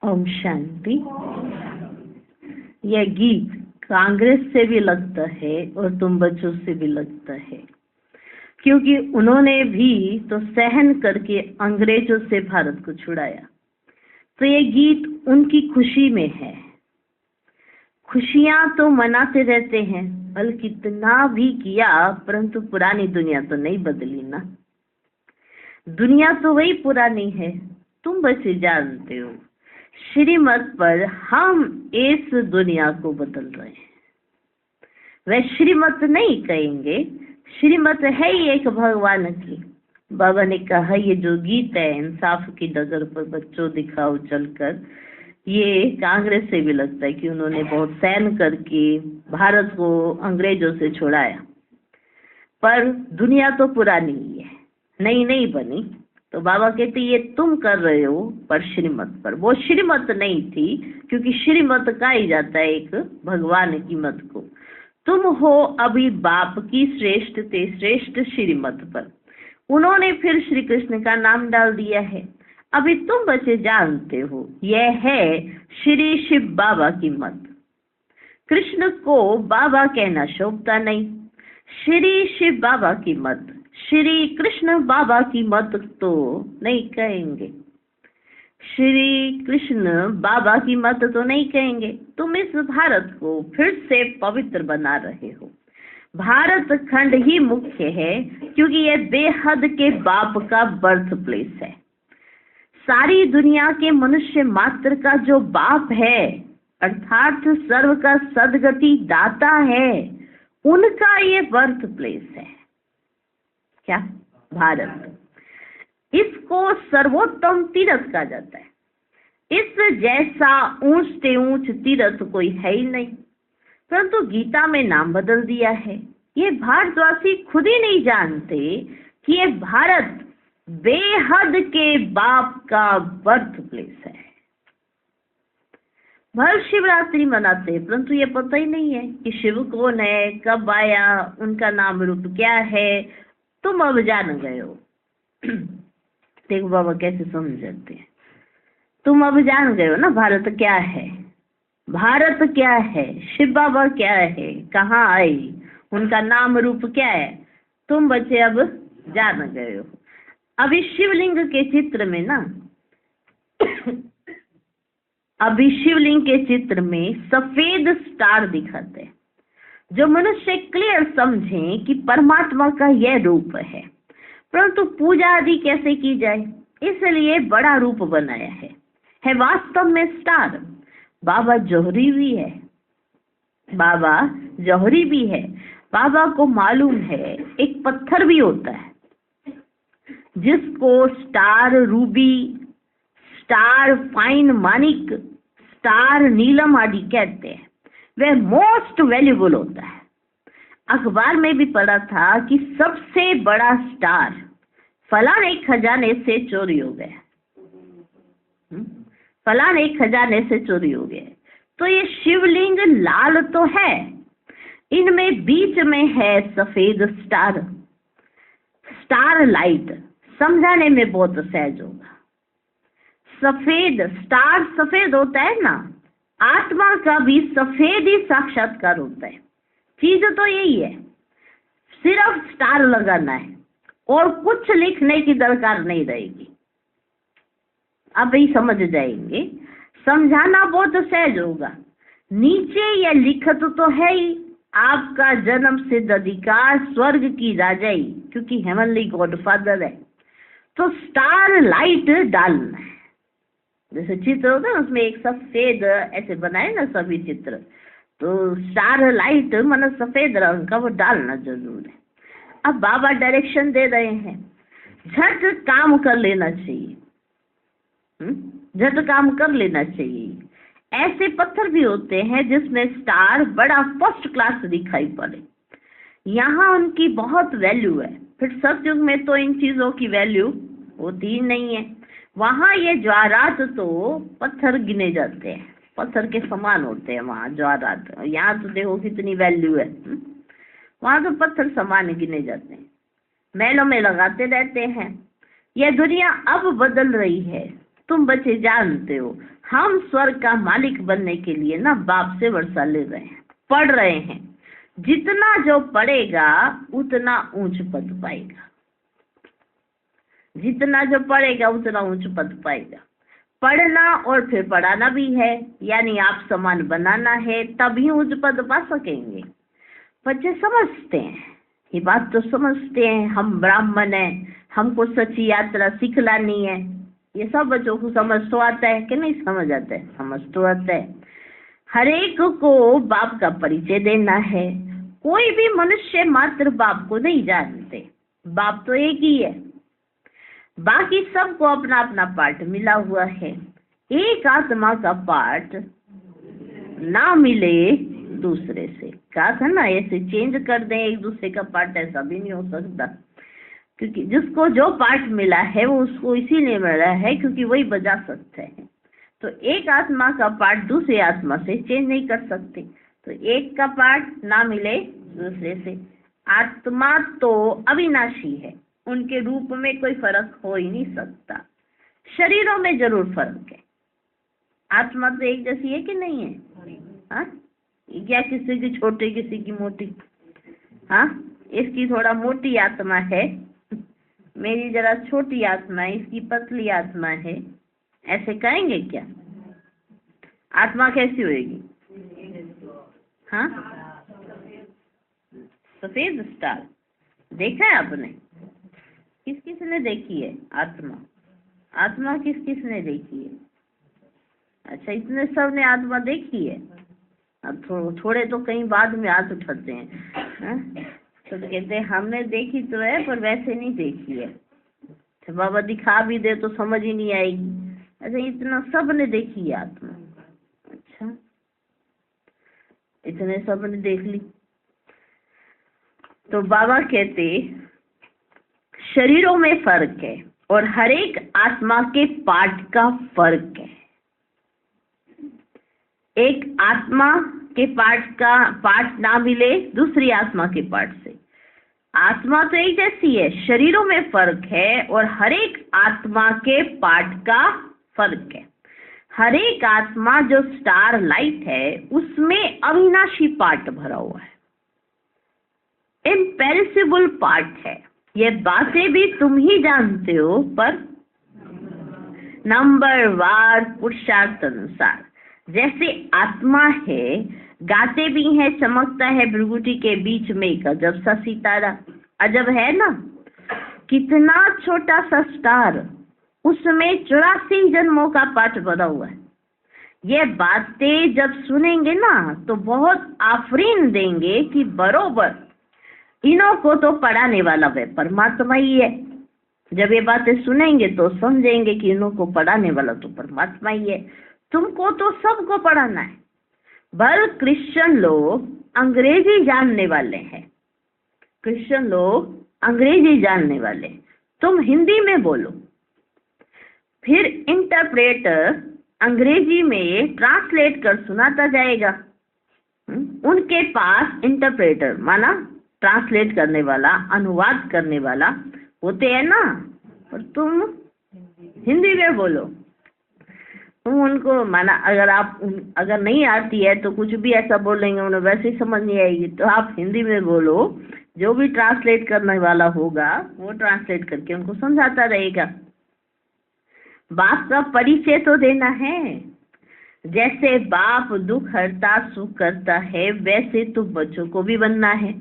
ओम शांति। यह गीत कांग्रेस से भी लगता है और तुम बच्चों से भी लगता है, क्योंकि उन्होंने भी तो सहन करके अंग्रेजों से भारत को छुड़ाया। तो ये गीत उनकी खुशी में है। खुशियां तो मनाते रहते हैं, बल्कि कितना भी किया, परंतु पुरानी दुनिया तो नहीं बदली ना। दुनिया तो वही पुरानी है। तुम बच्चे जानते हो, श्रीमत पर हम इस दुनिया को बदल रहे हैं। वह श्रीमत नहीं कहेंगे, श्रीमत है ही एक भगवान की। बाबा ने कहा ये जो गीत है इंसाफ की डगर पर बच्चों दिखाओ चलकर, ये कांग्रेस से भी लगता है कि उन्होंने बहुत सहन करके भारत को अंग्रेजों से छुड़ाया। पर दुनिया तो पुरानी ही है, नई नहीं बनी। तो बाबा कहते ये तुम कर रहे हो पर श्रीमत पर, वो श्रीमत नहीं थी, क्योंकि श्रीमत कहा ही जाता है एक भगवान की मत को। तुम हो अभी बाप की श्रेष्ठ ते श्रेष्ठ श्रीमत पर। उन्होंने फिर श्री कृष्ण का नाम डाल दिया है। अभी तुम बच्चे जानते हो यह है श्री शिव बाबा की मत। कृष्ण को बाबा कहना शोभता नहीं। श्री शिव बाबा की मत, श्री कृष्ण बाबा की मत तो नहीं कहेंगे। श्री कृष्ण बाबा की मत तो नहीं कहेंगे। तुम इस भारत को फिर से पवित्र बना रहे हो। भारत खंड ही मुख्य है, क्योंकि यह बेहद के बाप का बर्थ प्लेस है। सारी दुनिया के मनुष्य मात्र का जो बाप है, अर्थात सर्व का सदगति दाता है, उनका ये बर्थ प्लेस है। क्या? भारत। इसको सर्वोत्तम तीर्थ कहा जाता है। इस जैसा ऊंच से ऊंच तीर्थ कोई है ही नहीं, परंतु गीता में नाम बदल दिया है। ये भारतवासी खुद ही नहीं जानते कि ये भारत बेहद के बाप का बर्थ प्लेस है। भर शिवरात्रि मनाते हैं, परंतु ये पता ही नहीं है कि शिव कौन है, कब आया, उनका नाम रूप क्या है। तुम अब जान गए हो। देखो बाबा कैसे समझाते हैं। तुम अब जान गए हो ना भारत क्या है, भारत क्या है, शिव बाबा क्या है, कहाँ आए, उनका नाम रूप क्या है। तुम बच्चे अब जान गए हो। अभी शिवलिंग के चित्र में ना अभी शिवलिंग के चित्र में सफेद स्टार दिखाते हैं, जो मनुष्य क्लियर समझें कि परमात्मा का यह रूप है। परंतु पूजा आदि कैसे की जाए, इसलिए बड़ा रूप बनाया है वास्तव में स्टार। बाबा जौहरी भी है, बाबा जौहरी भी है। बाबा को मालूम है एक पत्थर भी होता है जिसको स्टार रूबी, स्टार फाइन मानिक, स्टार नीलम आदि कहते हैं। वह मोस्ट वैल्यूबल होता है। अखबार में भी पढ़ा था कि सबसे बड़ा स्टार फलाने खजाने से चोरी हो गया, फलाने खजाने से चोरी हो गया। तो ये शिवलिंग लाल तो है, इनमें बीच में है सफेद स्टार, स्टार लाइट। समझाने में बहुत सहज होगा। सफेद स्टार सफेद होता है ना, आत्मा का भी सफेद ही साक्षात्कार होता है। चीज तो यही है, सिर्फ स्टार लगाना है और कुछ लिखने की दरकार नहीं रहेगी। अब ही समझ जाएंगे। समझाना बहुत सहज होगा। नीचे यह लिखत तो है ही, आपका जन्म सिद्ध अधिकार स्वर्ग की राजाई, क्योंकि हेवनली गॉडफादर है। तो स्टार लाइट डालना है। जैसे चित्र होता है उसमें एक सफेद ऐसे बनाए ना सभी चित्र, तो स्टार लाइट मतलब सफेद रंग का वो डालना जरूर है। अब बाबा डायरेक्शन दे रहे हैं, झट काम कर लेना चाहिए, झट काम कर लेना चाहिए। ऐसे पत्थर भी होते हैं जिसमें स्टार बड़ा फर्स्ट क्लास दिखाई पड़े, यहाँ उनकी बहुत वैल्यू है। फिर सतयुग में तो इन चीजों की वैल्यू होती ही नहीं है। वहाँ ये ज्वारात तो पत्थर गिने जाते हैं, पत्थर के समान होते हैं वहाँ ज्वारात। यहाँ तो देखो कितनी वैल्यू है, वहाँ तो पत्थर समान गिने जाते हैं, महलों में लगाते रहते हैं। यह दुनिया अब बदल रही है, तुम बच्चे जानते हो। हम स्वर्ग का मालिक बनने के लिए ना बाप से वर्षा ले रहे हैं, पढ़ रहे हैं। जितना जो पढ़ेगा उतना ऊंच पद पाएगा, जितना जो पढ़ेगा उतना ऊंच पद पाएगा। पढ़ना और फिर पढ़ाना भी है, यानी आप समान बनाना है, तभी उच्च पद पा सकेंगे। बच्चे समझते हैं, ये बात तो समझते हैं, हम ब्राह्मण हैं, हमको सच्ची यात्रा सिखलानी है। ये सब बच्चों को समझ तो आता है कि नहीं समझ आता है? समझ तो आता है। हर एक को बाप का परिचय देना है। कोई भी मनुष्य मात्र बाप को नहीं जानते, बाप तो एक ही है, बाकी सबको अपना अपना पार्ट मिला हुआ है। एक आत्मा का पार्ट ना मिले दूसरे से, कहा था ना, ऐसे चेंज कर दें एक दूसरे का पार्ट, ऐसा भी नहीं हो सकता। क्योंकि जिसको जो पार्ट मिला है वो उसको इसीलिए मिला है क्योंकि वही बजा सकते हैं। तो एक आत्मा का पार्ट दूसरी आत्मा से चेंज नहीं कर सकते, तो एक का पार्ट ना मिले दूसरे से। आत्मा तो अविनाशी है, उनके रूप में कोई फर्क हो ही नहीं सकता। शरीरों में जरूर फर्क है। आत्मा तो एक जैसी है कि नहीं है? हाँ, क्या किसी की छोटी किसी की मोटी? हाँ, इसकी थोड़ा मोटी आत्मा है, मेरी जरा छोटी आत्मा है, इसकी पतली आत्मा है, ऐसे कहेंगे क्या? आत्मा कैसी होगी? हाँ, सफेद स्टार देखा है आपने? किस किस ने देखी है आत्मा? आत्मा किस किस ने देखी है? अच्छा, इतने सब ने आत्मा देखी है। अब थोड़े तो कहीं बाद में हाथ उठाते हैं, तो कहते हैं हमने देखी तो है पर वैसे नहीं देखी है। तो बाबा दिखा भी दे तो समझ ही नहीं आएगी। अच्छा, इतना सब ने देखी है आत्मा? अच्छा, इतने सब ने देख ली। तो बाबा कहते शरीरों में फर्क है और हर एक आत्मा के पार्ट का फर्क है। एक आत्मा के पार्ट ना मिले दूसरी आत्मा के पार्ट से। आत्मा तो एक जैसी है, शरीरों में फर्क है और हर एक आत्मा के पार्ट का फर्क है। हर एक आत्मा जो स्टार लाइट है उसमें अविनाशी पार्ट भरा हुआ है, इम्पेरिसिबल पार्ट है। ये बातें भी तुम ही जानते हो, पर नंबर वार पुरुषार्थ अनुसार। जैसे आत्मा है, गाते भी है, चमकता है भृगुटी के बीच में एक अजब सा सितारा। अजब है ना, कितना छोटा सा स्टार, उसमें 84 जन्मों का पाठ भरा हुआ है। ये बातें जब सुनेंगे ना तो बहुत आफरीन देंगे कि बरोबर इन्हों को तो पढ़ाने वाला वे परमात्मा ही है। जब ये बातें सुनेंगे तो समझेंगे कि इन्हों को पढ़ाने वाला तो परमात्मा ही है। तुमको तो सबको पढ़ाना है। भले क्रिश्चियन लोग अंग्रेजी जानने वाले हैं, क्रिश्चियन लोग अंग्रेजी जानने वाले, तुम हिंदी में बोलो, फिर इंटरप्रेटर अंग्रेजी में ट्रांसलेट कर सुनाता जाएगा। उनके पास इंटरप्रेटर माना ट्रांसलेट करने वाला, अनुवाद करने वाला होते हैं ना, और तुम हिंदी में बोलो। तुम उनको माना अगर नहीं आती है तो कुछ भी ऐसा बोलेंगे, उन्हें वैसे ही समझ नहीं आएगी, तो आप हिंदी में बोलो, जो भी ट्रांसलेट करने वाला होगा वो ट्रांसलेट करके उनको समझाता रहेगा। बाप का परिचय तो देना है। जैसे बाप दुख हरता सुख करता है, वैसे तो बच्चों को भी बनना है,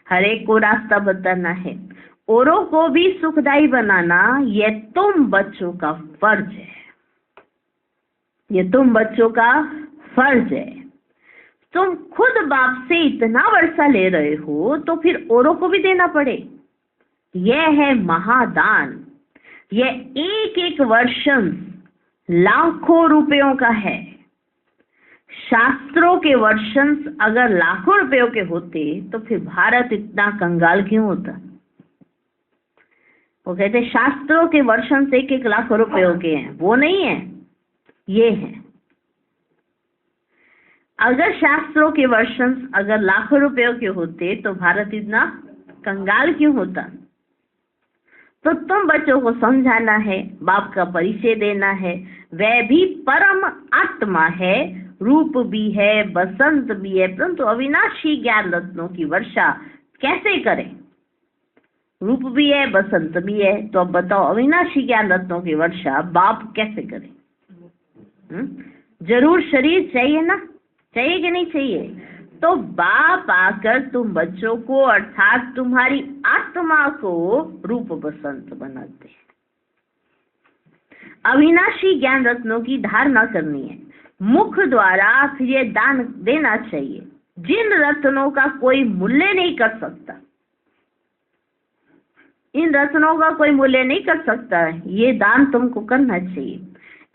हर एक को रास्ता बताना है, औरों को भी सुखदायी बनाना। ये तुम बच्चों का फर्ज है, ये तुम बच्चों का फर्ज है। तुम खुद बाप से इतना वर्षा ले रहे हो तो फिर औरों को भी देना पड़े। यह है महादान। यह एक एक वर्षन लाखों रुपयों का है। शास्त्रों के वर्षन अगर लाखों रुपयों के होते तो फिर भारत इतना कंगाल क्यों होता? वो कहते शास्त्रों के वर्षन एक एक लाखों रुपयों के हैं, वो नहीं है, ये है। अगर शास्त्रों के वर्षन अगर लाखों रुपयों के होते तो भारत इतना कंगाल क्यों होता? तो तुम बच्चों को समझाना है, बाप का परिचय देना है, वह भी परम आत्मा है, रूप भी है, बसंत भी है, परंतु अविनाशी ज्ञान रत्नों की वर्षा कैसे करें? रूप भी है, बसंत भी है, तो अब बताओ अविनाशी ज्ञान रत्नों की वर्षा बाप कैसे करें? जरूर शरीर चाहिए ना, चाहिए कि नहीं चाहिए? तो बाप आकर तुम बच्चों को अर्थात तुम्हारी आत्मा को रूप बसंत बनाते हैं। अविनाशी ज्ञान रत्नों की धारणा करनी है मुख द्वारा, फिर ये दान देना चाहिए जिन रत्नों का कोई मूल्य नहीं कर सकता। इन रत्नों का कोई मूल्य नहीं कर सकता, ये दान तुमको करना चाहिए।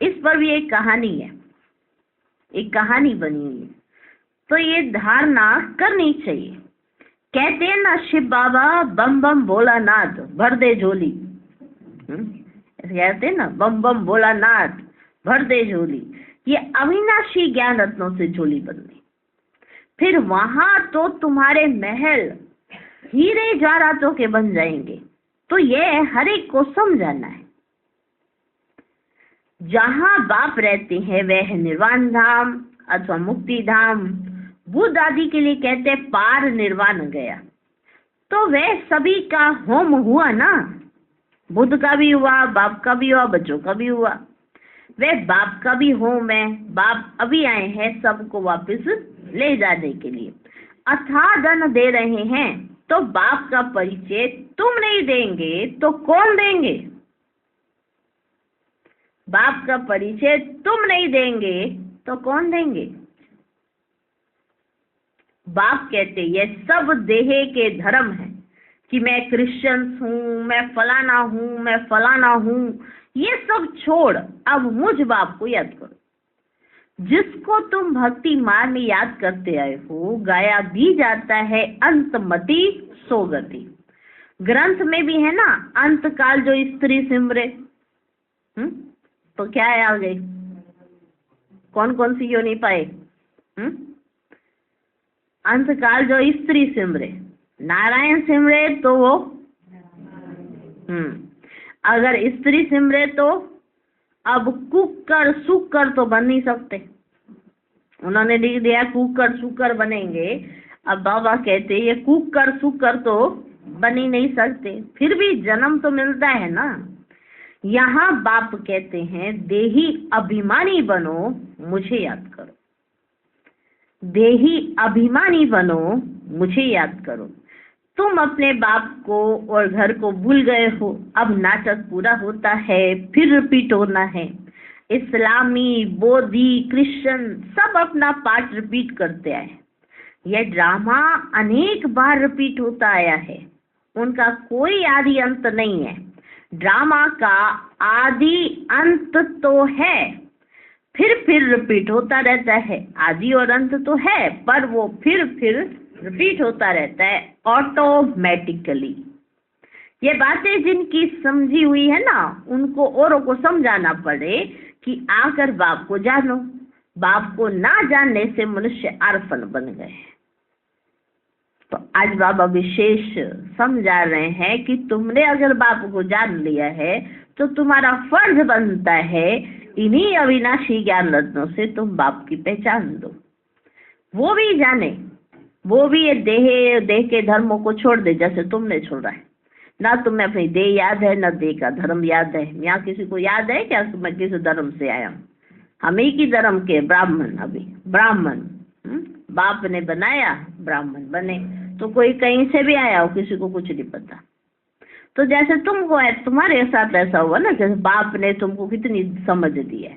इस पर भी एक कहानी है, एक कहानी बनी हुई है, तो ये धारणा करनी चाहिए। कहते हैं ना शिव बाबा बम बम भोलानाथ भर दे झोली, कहते हैं ना बम बम भोलानाथ भर दे झोली। ये अविनाशी ज्ञान रत्नों से झोली बननी, फिर वहां तो तुम्हारे महल हीरे जवाहरातों के बन जाएंगे। तो ये हर एक को समझाना है। जहां बाप रहते हैं वह है निर्वाण धाम अथवा मुक्ति धाम। बुद्ध आदि के लिए कहते हैं पार निर्वाण गया, तो वह सभी का होम हुआ ना, बुद्ध का भी हुआ, बाप का भी हुआ, बच्चों का भी हुआ। वह बाप का भी होम है, बाप अभी आए हैं सबको वापस ले जाने के लिए, अथाह धन दे रहे हैं। तो बाप का परिचय तुम नहीं देंगे तो कौन देंगे? बाप का परिचय तुम नहीं देंगे तो कौन देंगे? बाप कहते ये सब देह के धर्म है कि मैं क्रिश्चियन हूँ, मैं फलाना हूँ, मैं फलाना हूँ। ये सब छोड़ अब मुझ बाप को याद करो, जिसको तुम भक्ति मार्ग में याद करते आए हो। गाया भी जाता है अंतमति सोगति, ग्रंथ में भी है ना, अंत काल जो स्त्री सिमरे। तो क्या है आगे, कौन कौन सी क्यों नहीं पाए? अंत काल जो स्त्री सिमरे, नारायण सिमरे तो वो अगर स्त्री सिमरे तो अब कुकर सुकर तो बन नहीं सकते। उन्होंने लिख दिया कुकर सुकर बनेंगे। अब बाबा कहते ये कुकर सुकर तो बन ही नहीं सकते, फिर भी जन्म तो मिलता है ना। यहाँ बाप कहते हैं देही अभिमानी बनो, मुझे याद करो। देही अभिमानी बनो, मुझे याद करो। तुम अपने बाप को और घर को भूल गए हो। अब नाटक पूरा होता है, फिर रिपीट होना है। इस्लामी, बोधी, क्रिश्चियन सब अपना पार्ट रिपीट करते आए। यह ड्रामा अनेक बार रिपीट होता आया है, उनका कोई आदि अंत नहीं है। ड्रामा का आदि अंत तो है, फिर रिपीट होता रहता है। आदि और अंत तो है, पर वो फिर रिपीट होता रहता है ऑटोमेटिकली। ये बातें जिनकी समझी हुई है ना, उनको औरों को समझाना पड़े कि आकर बाप को जानो। बाप को ना जानने से मनुष्य अर्पण बन गए। तो आज बाबा विशेष समझा रहे हैं कि तुमने अगर बाप को जान लिया है तो तुम्हारा फर्ज बनता है इन्हीं अविनाशी ज्ञान रत्नों से तुम बाप की पहचान दो। वो भी जाने, वो भी ये देह के धर्मों को छोड़ दे जैसे तुमने छोड़ा है। ना तुम्हें अपनी देह याद है, ना देह का धर्म याद है। यहाँ किसी को याद है क्या मैं किस धर्म से आया हूँ? हम ही की धर्म के ब्राह्मण, अभी ब्राह्मण बाप ने बनाया, ब्राह्मण बने। तो कोई कहीं से भी आया हो, किसी को कुछ नहीं पता। तो जैसे तुमको है, तुम्हारे साथ ऐसा हुआ ना, जैसे बाप ने तुमको कितनी समझ दी है,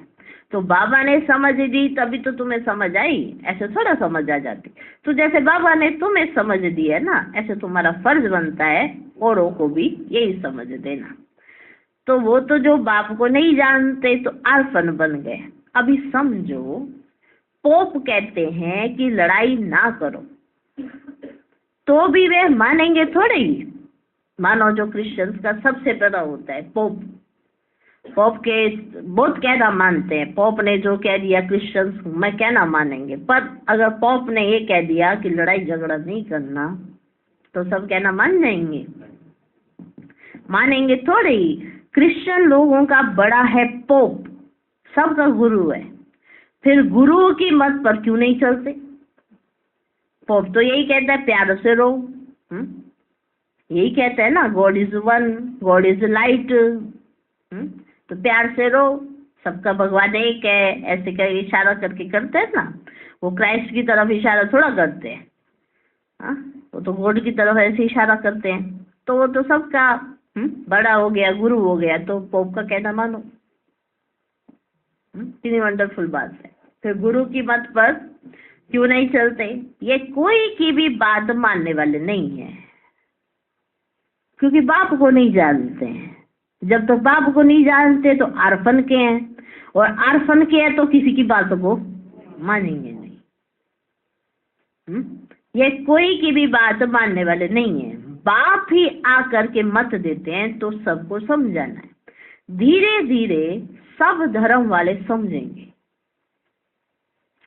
तो बाबा ने समझ दी तभी तो तुम्हें समझ आई, ऐसे थोड़ा समझ आ जाती। तो जैसे बाबा ने तुम्हें समझ दी है ना, ऐसे तुम्हारा फर्ज बनता है औरों को भी यही समझ देना। तो वो तो जो बाप को नहीं जानते तो अर्पण बन गए। अभी समझो, पोप कहते हैं कि लड़ाई ना करो, तो भी वे मानेंगे थोड़े ही। मानो जो क्रिश्चियंस का सबसे बड़ा होता है पोप, पोप के बहुत कहना मानते हैं। पोप ने जो कह दिया क्रिश्चियंस में कहना मानेंगे, पर अगर पोप ने ये कह दिया कि लड़ाई झगड़ा नहीं करना, तो सब कहना मान जाएंगे? मानेंगे थोड़े ही। क्रिश्चियन लोगों का बड़ा है पोप, सबका गुरु है, फिर गुरु की मत पर क्यों नहीं चलते? पोप तो यही कहता है प्यार से रहो, यही कहता है ना, God is one, God is light. तो प्यार से रहो, सबका भगवान एक है, ऐसे कर इशारा करके करते हैं ना। वो क्राइस्ट की तरफ इशारा थोड़ा करते हैं, वो तो गॉड की तरफ ऐसे इशारा करते हैं। तो वो तो सबका बड़ा हो गया, गुरु हो गया, तो पोप का कहना मानो। कितनी वंडरफुल बात है। फिर गुरु की मत पर क्यों नहीं चलते? ये कोई की भी बात मानने वाले नहीं है, क्योंकि बाप को नहीं जानते हैं। जब तक बाप को नहीं जानते तो आर्फन के हैं, और आर्फन के हैं तो किसी की बात को मानेंगे नहीं। ये कोई की भी बात मानने वाले नहीं है। बाप ही आकर के मत देते हैं तो सबको समझाना है। धीरे धीरे सब धर्म वाले समझेंगे,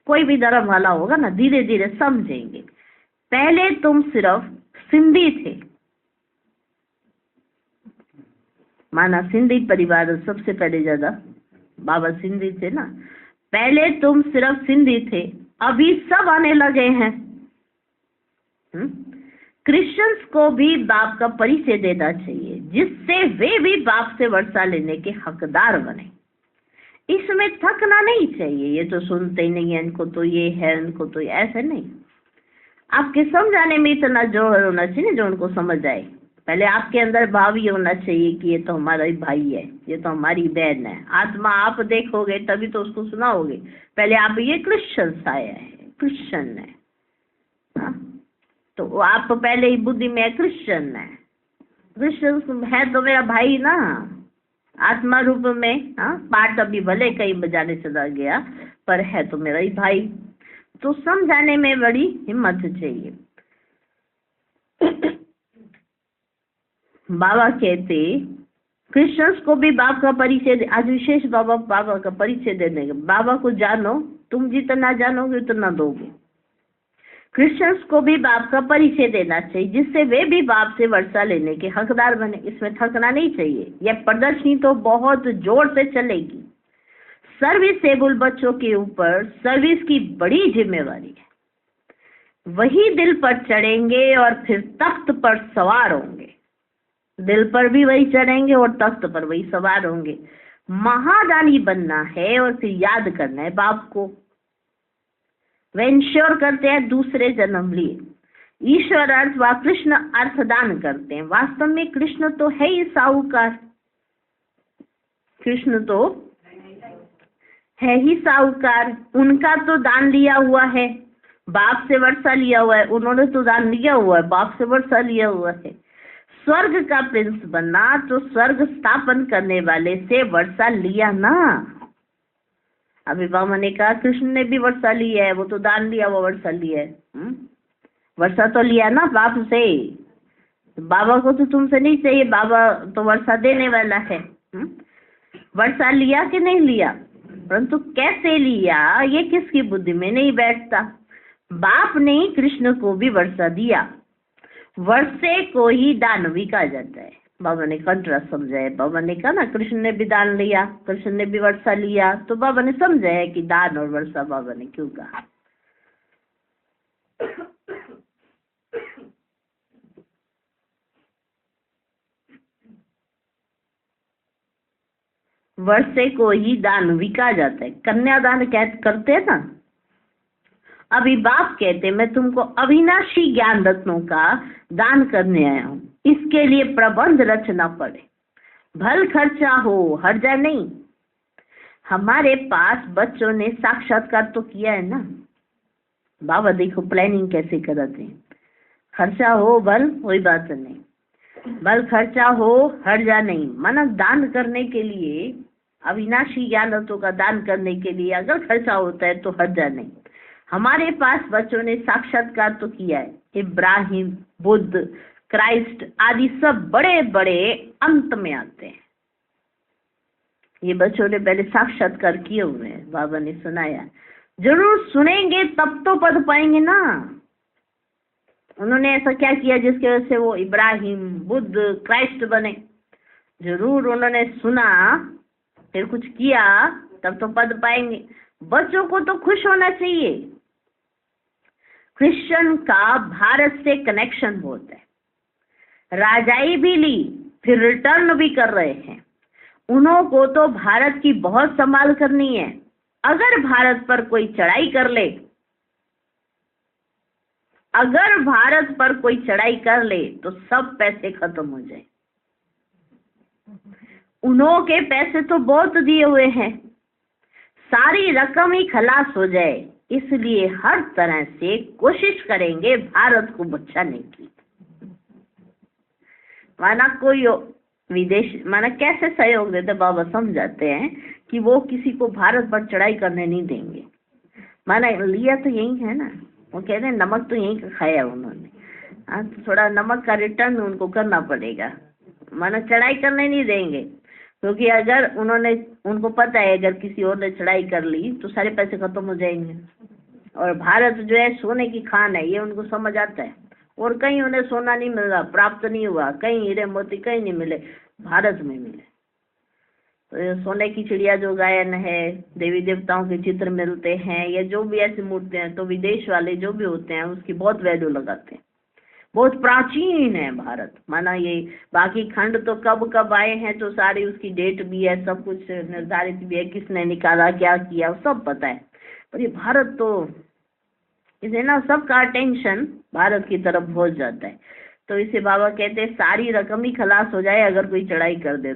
कोई भी धर्म वाला होगा ना, धीरे धीरे समझेंगे। पहले तुम सिर्फ सिंधी थे, माना सिंधी परिवार सबसे पहले, ज्यादा बाबा सिंधी थे ना, पहले तुम सिर्फ सिंधी थे, अभी सब आने लगे हैं। क्रिश्चियंस को भी बाप का परिचय देना चाहिए, जिससे वे भी बाप से वर्षा लेने के हकदार बने। इसमें थकना नहीं चाहिए। ये तो सुनते ही नहीं है, इनको तो ये है, इनको तो ऐसे नहीं। आपके समझाने में इतना जोर होना चाहिए जो उनको समझ आए। पहले आपके अंदर भाव ये होना चाहिए कि ये तो हमारा ही भाई है, ये तो हमारी बहन है। आत्मा आप देखोगे तभी तो उसको सुनाओगे। पहले आप ये क्रिश्चियन आया है, क्रिश्चियन है, तो आप पहले ही बुद्धि में क्रिश्चियन है, क्रिश्चियन है तो मेरा भाई ना, आत्मा रूप में। पाठ अभी भले कहीं बजाने चला गया, पर है तो मेरा ही भाई। तो समझाने में बड़ी हिम्मत चाहिए। बाबा कहते क्रिश्चियंस को भी बाप का परिचय दे। आज विशेष बाबा का परिचय देने के, बाबा को जानो, तुम जितना जानोगे उतना दोगे। क्रिश्चियंस को भी बाप का परिचय देना चाहिए, जिससे वे भी बाप से वर्षा लेने के हकदार बने। इसमें थकना नहीं चाहिए। यह प्रदर्शनी तो बहुत जोर से चलेगी। सर्विसेबल बच्चों के ऊपर सर्विस की बड़ी जिम्मेवारी है। वही दिल पर चढ़ेंगे और फिर तख्त पर सवार होंगे। दिल पर भी वही चढ़ेंगे और तख्त पर वही सवार होंगे। महादानी बनना है और फिर याद करना है बाप को। वे इंश्योर करते हैं दूसरे जन्म लिए। ईश्वर अर्थ व कृष्ण अर्थ दान करते हैं। वास्तव में कृष्ण तो है ही साहूकार, कृष्ण तो है ही साहूकार। उनका तो दान लिया हुआ है, बाप से वर्षा लिया हुआ है। उन्होंने तो दान लिया हुआ है, बाप से वर्षा लिया हुआ है। स्वर्ग का प्रिंस बनना तो स्वर्ग स्थापन करने वाले से वर्षा लिया ना। अभी बाबा ने कहा कृष्ण ने भी वर्षा ली है, वो तो दान लिया, वो वर्षा लिया है। वर्षा तो लिया ना बाप से। बाबा को तो तुमसे नहीं चाहिए, बाबा तो वर्षा देने वाला है। वर्षा लिया कि नहीं लिया, परंतु कैसे लिया ये किसकी बुद्धि में नहीं बैठता। बाप ने कृष्ण को भी वर्षा दिया। वर्षे को ही दानवी कहा जाता है। बाबा ने कंट्रास्ट समझाया। बाबा ने कहा ना कृष्ण ने भी दान लिया, कृष्ण ने भी वर्षा लिया, तो बाबा ने समझाया कि दान और वर्षा बाबा ने क्यों कहा। वर्षे को ही दानवी कहा जाता है। कन्यादान करते हैं ना। अभी बाप कहते मैं तुमको अविनाशी ज्ञान रत्नों का दान करने आया हूँ। इसके लिए प्रबंध रचना पड़े, भल खर्चा हो, हर्जा नहीं। हमारे पास बच्चों ने साक्षात्कार तो किया है ना। बाबा देखो प्लानिंग कैसे कराते हैं। खर्चा हो भल, कोई बात नहीं, भल खर्चा हो, हर्जा नहीं। माना दान करने के लिए, अविनाशी ज्ञान रत्नों का दान करने के लिए अगर खर्चा होता है तो हर्जा नहीं। हमारे पास बच्चों ने साक्षात्कार तो किया है। इब्राहिम, बुद्ध, क्राइस्ट आदि सब बड़े बड़े अंत में आते हैं। ये बच्चों ने पहले साक्षात्कार किए हुए हैं। बाबा ने सुनाया, जरूर सुनेंगे तब तो पढ़ पाएंगे ना। उन्होंने ऐसा क्या किया जिसकी वजह से वो इब्राहिम, बुद्ध, क्राइस्ट बने? जरूर उन्होंने सुना, फिर कुछ किया, तब तो पद पाएंगे। बच्चों को तो खुश होना चाहिए। क्रिश्चियन का भारत से कनेक्शन बहुत है। राजाई भी ली, फिर रिटर्न भी कर रहे हैं। उन्हों को तो भारत की बहुत संभाल करनी है। अगर भारत पर कोई चढ़ाई कर ले, अगर भारत पर कोई चढ़ाई कर ले तो सब पैसे खत्म हो जाए। उन्हों के पैसे तो बहुत दिए हुए हैं, सारी रकम ही खलास हो जाए। इसलिए हर तरह से कोशिश करेंगे भारत को बचाने की। माना कोई विदेश माना कैसे सहयोग देते बाबा समझाते हैं कि वो किसी को भारत पर चढ़ाई करने नहीं देंगे। माना लिया तो यही है ना, वो कहते हैं नमक तो यहीं का खाया उन्होंने। हाँ, तो थोड़ा नमक का रिटर्न उनको करना पड़ेगा। माना चढ़ाई करने नहीं देंगे, क्योंकि अगर उनको पता है अगर किसी और ने चढ़ाई कर ली तो सारे पैसे खत्म हो जाएंगे। और भारत जो है सोने की खान है, ये उनको समझ आता है। और कहीं उन्हें सोना नहीं मिल रहा, प्राप्त नहीं हुआ, कहीं हीरे मोती कहीं नहीं मिले, भारत में मिले। तो सोने की चिड़िया जो गायन है, देवी देवताओं के चित्र मिलते हैं, या जो भी ऐसी मूर्तियां हैं, तो विदेश वाले जो भी होते हैं उसकी बहुत वैल्यू लगाते हैं। बहुत प्राचीन है भारत। माना ये बाकी खंड तो कब कब आए हैं तो सारी उसकी डेट भी है, सब कुछ निर्धारित भी है, किसने निकाला क्या किया सब पता है। पर ये भारत तो इसे ना सबका अटेंशन भारत की तरफ हो जाता है। तो इसे बाबा कहते हैं सारी रकम ही खलास हो जाए अगर कोई चढ़ाई कर दे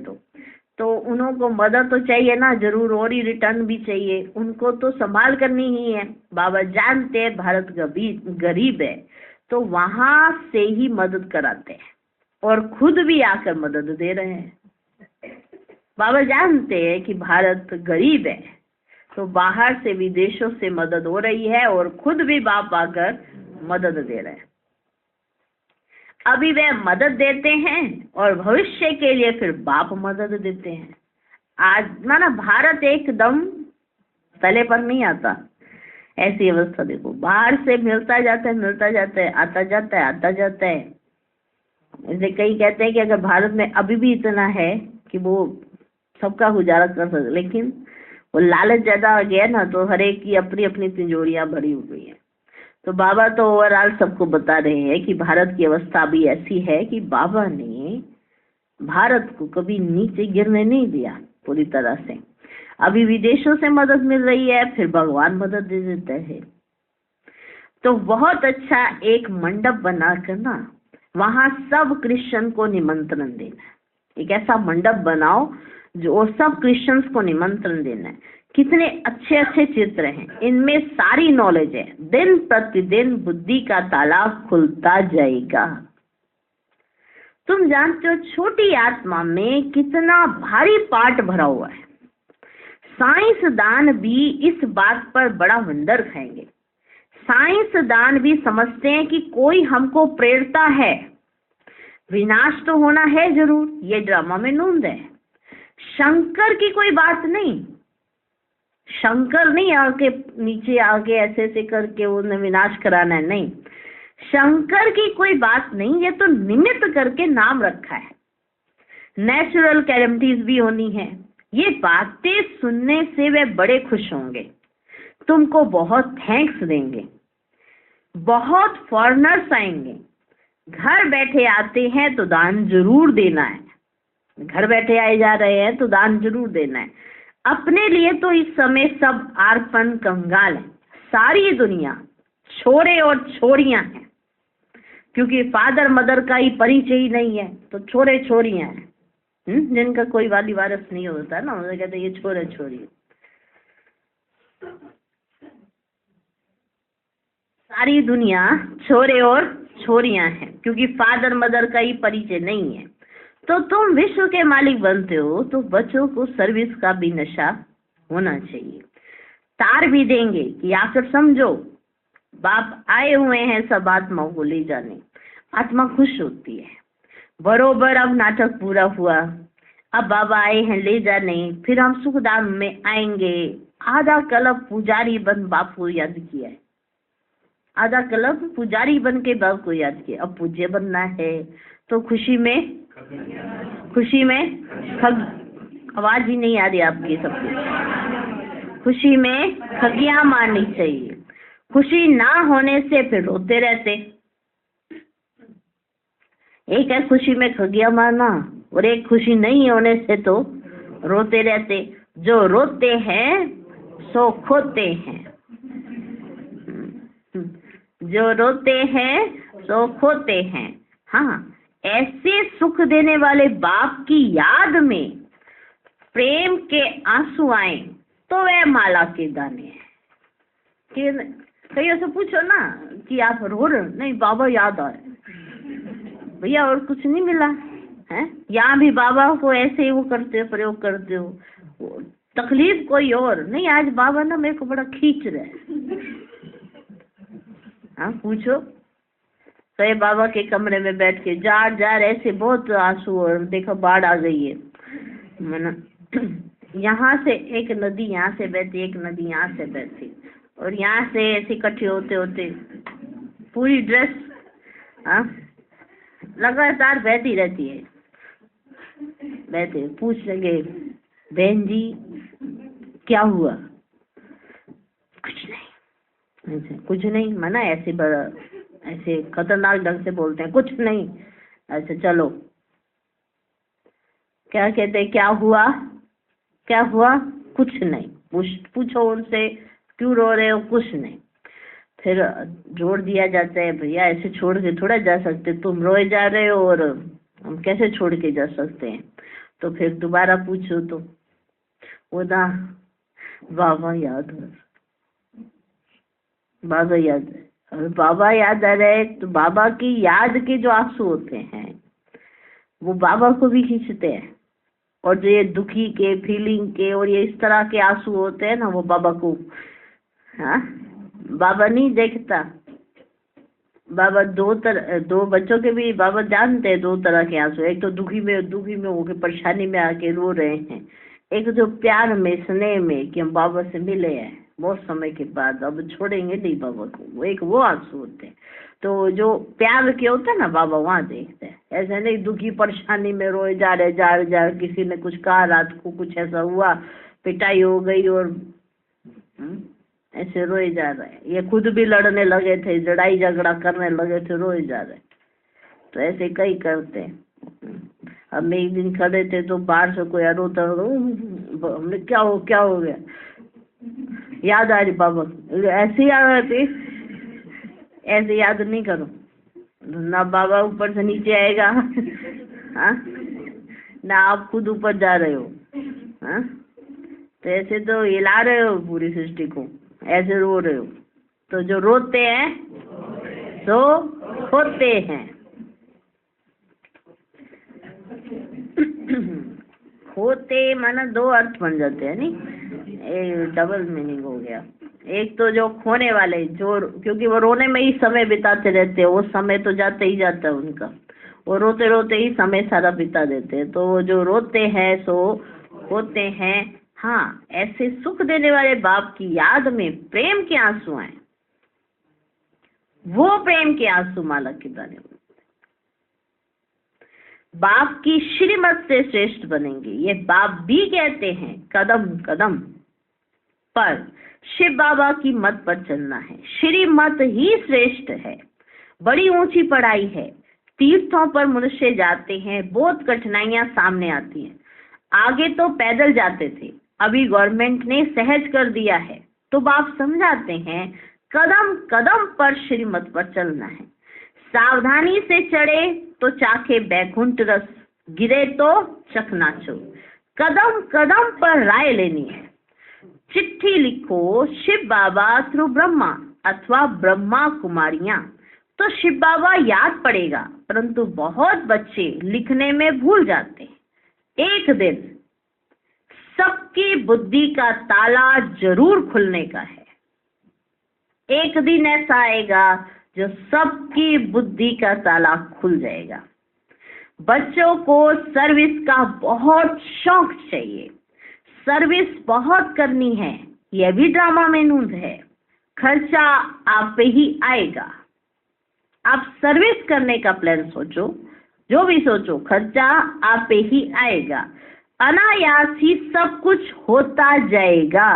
तो उन्हों को मदद तो चाहिए ना जरूर, और ही रिटर्न भी चाहिए। उनको तो संभाल करनी ही है। बाबा जानते हैं भारत गरीब है, तो वहां से ही मदद कराते हैं और खुद भी आकर मदद दे रहे हैं। बाबा जानते हैं कि भारत गरीब है, तो बाहर से विदेशों से मदद हो रही है और खुद भी बाप आकर मदद दे रहे हैं। अभी वे मदद देते हैं और भविष्य के लिए फिर बाप मदद देते हैं। आज माना भारत एकदम तले पर नहीं आता, ऐसी अवस्था देखो, बाहर से मिलता जाता है, मिलता जाता है, आता जाता है, आता जाता है। जैसे कई कहते हैं कि अगर भारत में अभी भी इतना है कि वो सबका गुजारा कर सकते, लेकिन वो लालच ज्यादा आ गया ना, तो हर एक की अपनी अपनी तिजोरियां भरी हुई है। तो बाबा तो ओवरऑल सबको बता रहे हैं कि भारत की अवस्था भी ऐसी है कि बाबा ने भारत को कभी नीचे गिरने नहीं दिया पूरी तरह से। अभी विदेशों से मदद मिल रही है, फिर भगवान मदद दे देता है। तो बहुत अच्छा एक मंडप बनाकर ना वहां सब क्रिश्चियन को निमंत्रण देना है। एक ऐसा मंडप बनाओ जो सब क्रिश्चियंस को निमंत्रण देना है। कितने अच्छे अच्छे चित्र हैं, इनमें सारी नॉलेज है। दिन प्रतिदिन बुद्धि का ताला खुलता जाएगा। तुम जानते हो छोटी आत्मा में कितना भारी पाठ भरा हुआ है। साइंसदान भी इस बात पर बड़ा वंडर खाएंगे। साइंसदान भी समझते हैं कि कोई हमको प्रेरता है, विनाश तो होना है जरूर, ये ड्रामा में नूंद है। शंकर की कोई बात नहीं, शंकर नहीं आके नीचे आके ऐसे ऐसे करके उन्हें विनाश कराना है, नहीं, शंकर की कोई बात नहीं, ये तो निमित्त करके नाम रखा है। नेचुरल कैलेमिटीज भी होनी है। ये बातें सुनने से वे बड़े खुश होंगे, तुमको बहुत थैंक्स देंगे। बहुत फॉरेनर्स आएंगे, घर बैठे आते हैं तो दान जरूर देना है। घर बैठे आए जा रहे हैं तो दान जरूर देना है। अपने लिए तो इस समय सब आर्पण कंगाल है, सारी दुनिया छोरे और छोरियां हैं, क्योंकि फादर मदर का ही परिचय ही नहीं है, तो छोरे छोरियां हैं। जिनका कोई वाली वारस नहीं होता ना, उन्हें कहते ये छोरे छोरी। सारी दुनिया छोरे और छोरियां हैं, क्योंकि फादर मदर का ही परिचय नहीं है। तो तुम विश्व के मालिक बनते हो, तो बच्चों को सर्विस का भी नशा होना चाहिए। तार भी देंगे कि आकर समझो, बाप आए हुए हैं सब आत्माओं को ले जाने। आत्मा खुश होती है। बरोबर अब नाटक पूरा हुआ, अब बाबा आए हैं ले जाने, फिर हम सुखधाम में आएंगे। आधा कल्प पुजारी बन बाप को याद किया है, आधा कल्प पुजारी बन के बाप को याद किया। अब पूज्य बनना है, तो खुशी में आवाज ही नहीं आ रही आपकी सबकी। खुशी में ठगियां मारनी चाहिए। खुशी ना होने से फिर रोते रहते। एक है खुशी में ठगियां मारना और एक खुशी नहीं होने से तो रोते रहते। जो रोते हैं सो खोते हैं, जो रोते हैं सो खोते हैं। हाँ, ऐसे सुख देने वाले बाप की याद में प्रेम के आंसू आए तो वह माला के दाने हैं। कईयों से पूछो ना कि आप रो रहे हो? नहीं, बाबा याद आ रहे। भैया और कुछ नहीं मिला है? यहाँ भी बाबा को ऐसे ही वो करते हो, प्रयोग करते हो। तकलीफ कोई और नहीं, आज बाबा ना मेरे को बड़ा खींच रहे हैं। हाँ, पूछो। तो ये बाबा के कमरे में बैठ के जार जार ऐसे बहुत आंसू, और देखो बाढ़ आ गई है मना। यहाँ से एक नदी यहाँ से बहती, एक नदी यहाँ से बहती, और यहाँ से ऐसे इकट्ठे होते होते पूरी ड्रेस लगातार बहती रहती है। बहते पूछ लगे, बहन जी क्या हुआ? कुछ नहीं। ऐसे कुछ नहीं मना, ऐसे बड़ा ऐसे खतरनाक ढंग से बोलते हैं, कुछ नहीं। अच्छा चलो, क्या कहते हैं, क्या हुआ? क्या हुआ? कुछ नहीं। पूछो उनसे, क्यों रो रहे हो? कुछ नहीं। फिर जोड़ दिया जाता है, भैया ऐसे छोड़ के थोड़ा जा सकते, तुम रोए जा रहे हो और हम कैसे छोड़ के जा सकते हैं? तो फिर दोबारा पूछो तो वो ना, बाबा याद है, बाबा याद है। और बाबा याद आ रहे तो बाबा की याद के जो आंसू होते हैं वो बाबा को भी खींचते हैं, और जो ये दुखी के, फीलिंग के और ये इस तरह के आंसू होते हैं ना, वो बाबा को, हाँ, बाबा नहीं देखता। बाबा दो बच्चों के भी बाबा जानते हैं, दो तरह के आंसू। एक तो दुखी में होके परेशानी में आके रो रहे हैं, एक जो प्यार में, स्नेह में कि हम बाबा से मिले हैं बहुत समय के बाद, अब छोड़ेंगे नहीं बाबा को, वो एक वो आंसू होते हैं। तो जो प्यार के होते हैं ना, बाबा वहाँ देखते हैं। ऐसे नहीं दुखी परेशानी में रोए जा रहे, जा किसी ने कुछ कहा, रात को कुछ ऐसा हुआ, पिटाई हो गई और ऐसे रोए जा रहे हैं। ये खुद भी लड़ने लगे थे, लड़ाई झगड़ा करने लगे थे, रोए जा रहे। तो ऐसे कई करते हैं। हम एक दिन खड़े थे तो बाहर से कोई रोता, हमने क्या हो गया? याद आ रही बाबा, ऐसे याद आती, ऐसे याद नहीं करो ना, बाबा ऊपर से नीचे आएगा। हाँ, ना आप खुद ऊपर जा रहे हो। हाँ, तो ऐसे तो हिला रहे हो पूरी सृष्टि को, ऐसे रो रहे हो। तो जो रोते हैं तो होते हैं। होते माना दो अर्थ बन जाते हैं, नहीं, एक डबल मीनिंग हो गया। एक तो जो खोने वाले, जो क्योंकि वो रोने में ही समय बिताते रहते हैं, वो समय तो जाते ही जाता है उनका, वो रोते रोते ही समय सारा बिता देते हैं। तो जो रोते हैं सो होते हैं। हाँ, ऐसे सुख देने वाले बाप की याद में प्रेम के आंसू आए, वो प्रेम के आंसू माला के दाने बाप की श्रीमत से श्रेष्ठ बनेंगे। ये बाप भी कहते हैं, कदम कदम पर शिव बाबा की मत पर चलना है। श्रीमत ही श्रेष्ठ है। बड़ी ऊंची पढ़ाई है, तीर्थों पर मनुष्य जाते हैं, बहुत कठिनाइयां सामने आती हैं। आगे तो पैदल जाते थे, अभी गवर्नमेंट ने सहज कर दिया है। तो बाप समझाते हैं, कदम कदम पर श्रीमत पर चलना है। सावधानी से चढ़े तो चाखे बैकुंठ रस, गिरे तो चकनाचूर। कदम कदम पर राय लेनी है। चिट्ठी लिखो शिव बाबा थ्रू ब्रह्मा अथवा ब्रह्मा कुमारियां, तो शिव बाबा याद पड़ेगा। परंतु बहुत बच्चे लिखने में भूल जाते हैं। एक दिन सबकी बुद्धि का ताला जरूर खुलने का है। एक दिन ऐसा आएगा जो सबकी बुद्धि का ताला खुल जाएगा। बच्चों को सर्विस का बहुत शौक चाहिए, सर्विस बहुत करनी है, यह भी ड्रामा में नूंद है। खर्चा आप पे ही आएगा। आप सर्विस करने का प्लान सोचो, जो भी सोचो, खर्चा आप पे ही आएगा। अनायास ही सब कुछ होता जाएगा।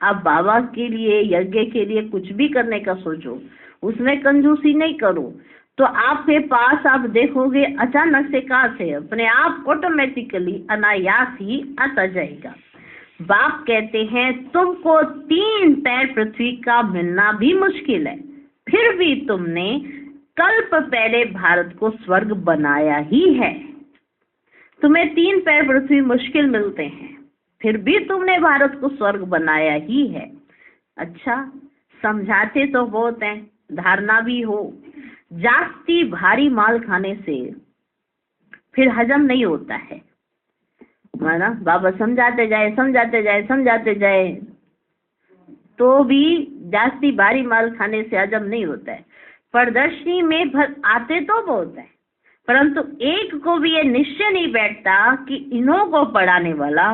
आप बाबा के लिए, यज्ञ के लिए कुछ भी करने का सोचो, उसमें कंजूसी नहीं करो, तो आपके पास आप देखोगे अचानक से कहाँ से अपने आप ऑटोमेटिकली अनायास ही आता जाएगा। बाप कहते हैं तुमको 3 पैर पृथ्वी का मिलना भी मुश्किल है, फिर भी तुमने कल्प पहले भारत को स्वर्ग बनाया ही है। तुम्हें 3 पैर पृथ्वी मुश्किल मिलते हैं, फिर भी तुमने भारत को स्वर्ग बनाया ही है। अच्छा, समझाते तो बहुत हैं, धारणा भी हो। जास्ती भारी माल खाने से फिर हजम नहीं होता है, माना बाबा समझाते जाए तो भी जास्ती भारी माल खाने से हजम नहीं होता है। प्रदर्शनी में आते तो बहुत है, परंतु एक को भी ये निश्चय नहीं बैठता कि इन्हों को पढ़ाने वाला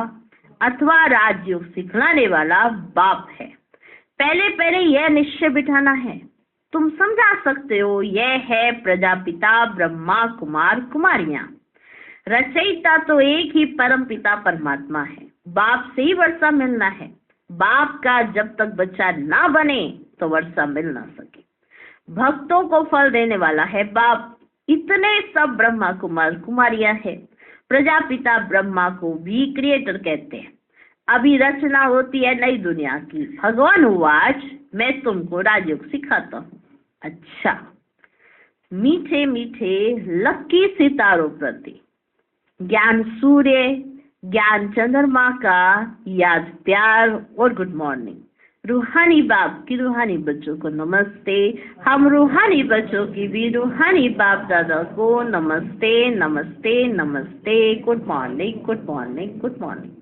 अथवा राजयोग सिखलाने वाला बाप है। पहले पहले यह निश्चय बिठाना है। तुम समझा सकते हो, यह है प्रजापिता ब्रह्मा कुमार कुमारियां। रचयिता तो एक ही परम पिता परमात्मा है। बाप से ही वर्षा मिलना है। बाप का जब तक बच्चा ना बने तो वर्षा मिल ना सके। भक्तों को फल देने वाला है बाप। इतने सब ब्रह्मा कुमार कुमारियां है। प्रजापिता ब्रह्मा को भी क्रिएटर कहते हैं। अभी रचना होती है नई दुनिया की। भगवान वाच, मैं तुमको राजयोग सिखाता हूँ। अच्छा, मीठे मीठे लकी सितारों प्रति ज्ञान सूर्य, ज्ञान चंद्रमा का याद प्यार और गुड मॉर्निंग। रूहानी बाप की रूहानी बच्चों को नमस्ते। हम रूहानी बच्चों की भी रूहानी बाप दादा को नमस्ते नमस्ते नमस्ते। Good morning, good morning, good morning.